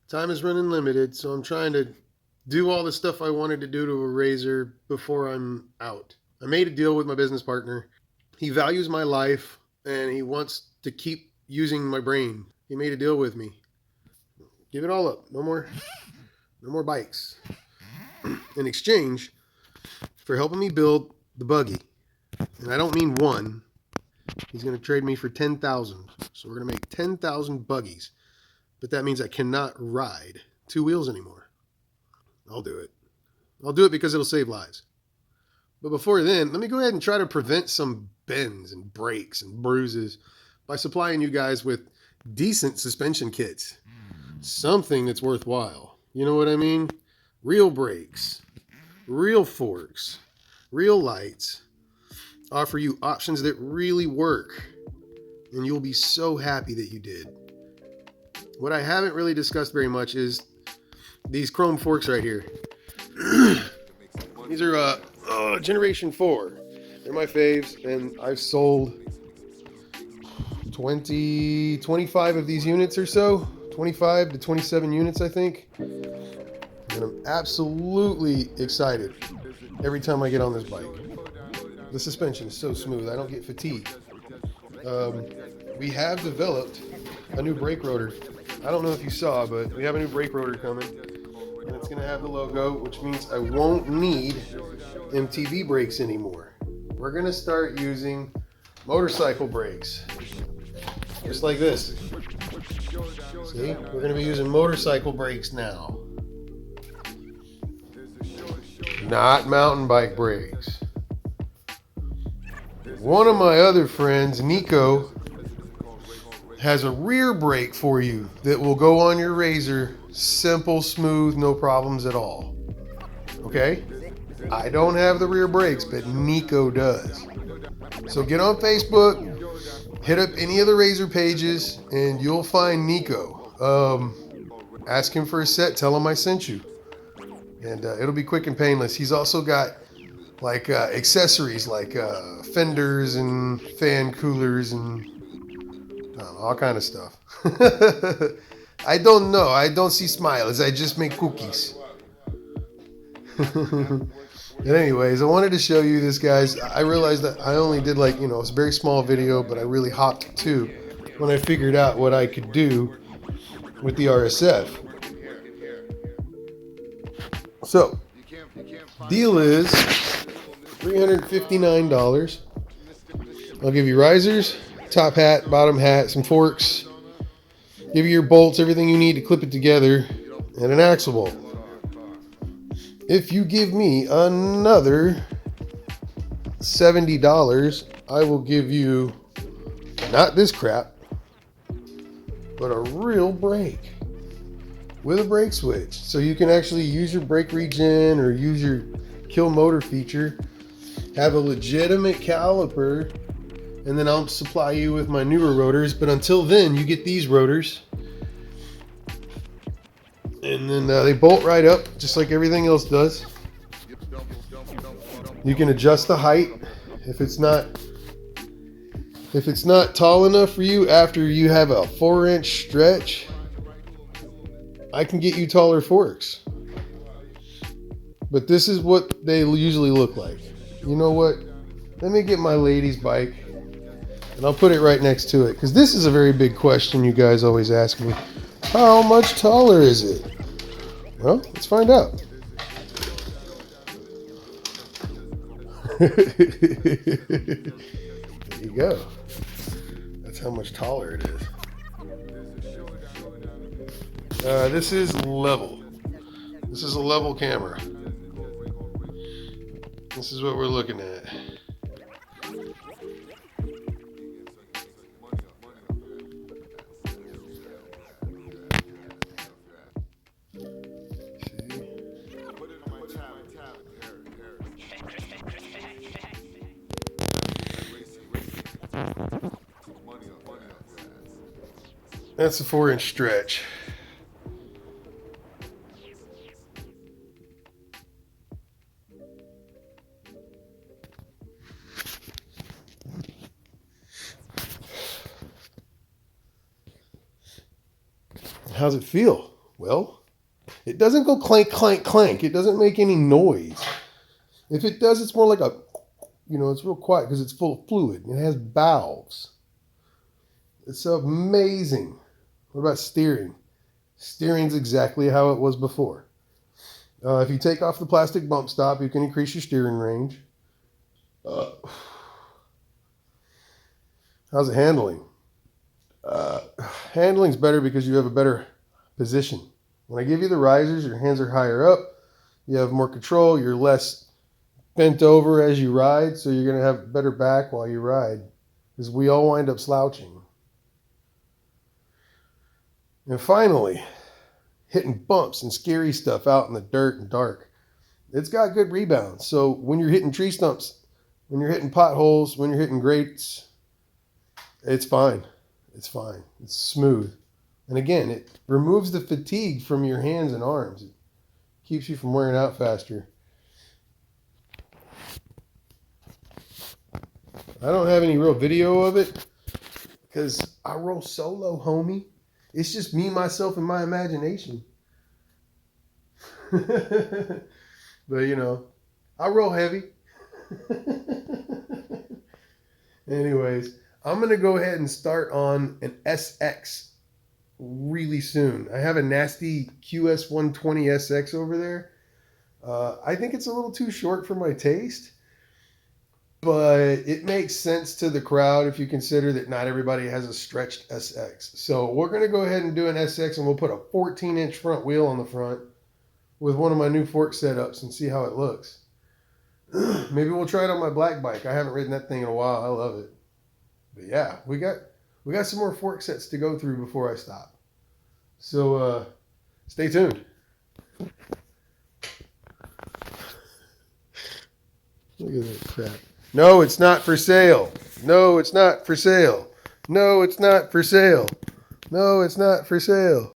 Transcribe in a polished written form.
Time is running limited, so I'm trying to do all the stuff I wanted to do to a razor before I'm out. I made a deal with my business partner. He values my life and he wants to keep using my brain. He made a deal with me. Give it all up. No more bikes. In exchange for helping me build the buggy. And I don't mean one. He's going to trade me for 10,000. So we're going to make 10,000 buggies. But that means I cannot ride two wheels anymore. I'll do it. I'll do it because it'll save lives. But before then, let me go ahead and try to prevent some bends and breaks and bruises by supplying you guys with decent suspension kits. Something that's worthwhile. You know what I mean? Real brakes, real forks, real lights. Offer you options that really work. And you'll be so happy that you did. What I haven't really discussed very much is these chrome forks right here. These are Generation 4. They're my faves, and I've sold 25 of these units or so. 25 to 27 units, I think. And I'm absolutely excited every time I get on this bike. The suspension is so smooth, I don't get fatigued. We have developed a new brake rotor. I don't know if you saw, but we have a new brake rotor coming. And it's going to have the logo, which means I won't need MTB brakes anymore. We're going to start using motorcycle brakes. Just like this. See? We're going to be using motorcycle brakes now. Not mountain bike brakes. One of my other friends, Nico, has a rear brake for you that will go on your razor. Simple, smooth, no problems at all. Okay? I don't have the rear brakes, but Nico does. So get on Facebook, hit up any of the razor pages, and you'll find Nico. Ask him for a set. Tell him I sent you. And it'll be quick and painless. He's also got like accessories like fenders and fan coolers and all kind of stuff. I don't know. I don't see smiles. I just make cookies. But anyways, I wanted to show you this, guys. I realized that I only did like, it's a very small video, but I really hopped to when I figured out what I could do with the RSF. So, deal is $359. I'll give you risers, top hat, bottom hat, some forks, give you your bolts, everything you need to clip it together, and an axle bolt. If you give me another $70, I will give you not this crap, but a real brake with a brake switch. So you can actually use your brake regen or use your kill motor feature, have a legitimate caliper, and then I'll supply you with my newer rotors. But until then, you get these rotors. And then they bolt right up, just like everything else does. You can adjust the height if it's not tall enough for you after you have a 4-inch stretch. I can get you taller forks. But this is what they usually look like. You know what? Let me get my lady's bike and I'll put it right next to it, because this is a very big question you guys always ask me. How much taller is it? Well, let's find out. There you go. That's how much taller it is. This is level. This is a level camera. This is what we're looking at. That's a 4-inch stretch. How's it feel? Well, it doesn't go clank, clank, clank. It doesn't make any noise. If it does, it's more like a, it's real quiet because it's full of fluid. It has valves. It's amazing. What about steering? Steering's exactly how it was before. If you take off the plastic bump stop, you can increase your steering range. How's it handling? Handling's better because you have a better position. When I give you the risers, your hands are higher up. You have more control. You're less bent over as you ride, so you're going to have better back while you ride, because we all wind up slouching. And finally, hitting bumps and scary stuff out in the dirt and dark. It's got good rebound. So when you're hitting tree stumps, when you're hitting potholes, when you're hitting grates, it's fine. It's fine. It's smooth. And again, it removes the fatigue from your hands and arms. It keeps you from wearing out faster. I don't have any real video of it because I roll solo, homie. It's just me, myself, and my imagination. But, I roll heavy. Anyways, I'm going to go ahead and start on an SX really soon. I have a nasty QS120 SX over there. I think it's a little too short for my taste, but it makes sense to the crowd if you consider that not everybody has a stretched SX. So we're going to go ahead and do an SX, and we'll put a 14-inch front wheel on the front with one of my new fork setups and see how it looks. Maybe we'll try it on my black bike. I haven't ridden that thing in a while. I love it. But yeah, we got some more fork sets to go through before I stop. So stay tuned. Look at that crap. No, it's not for sale. No, it's not for sale. No, it's not for sale. No, it's not for sale.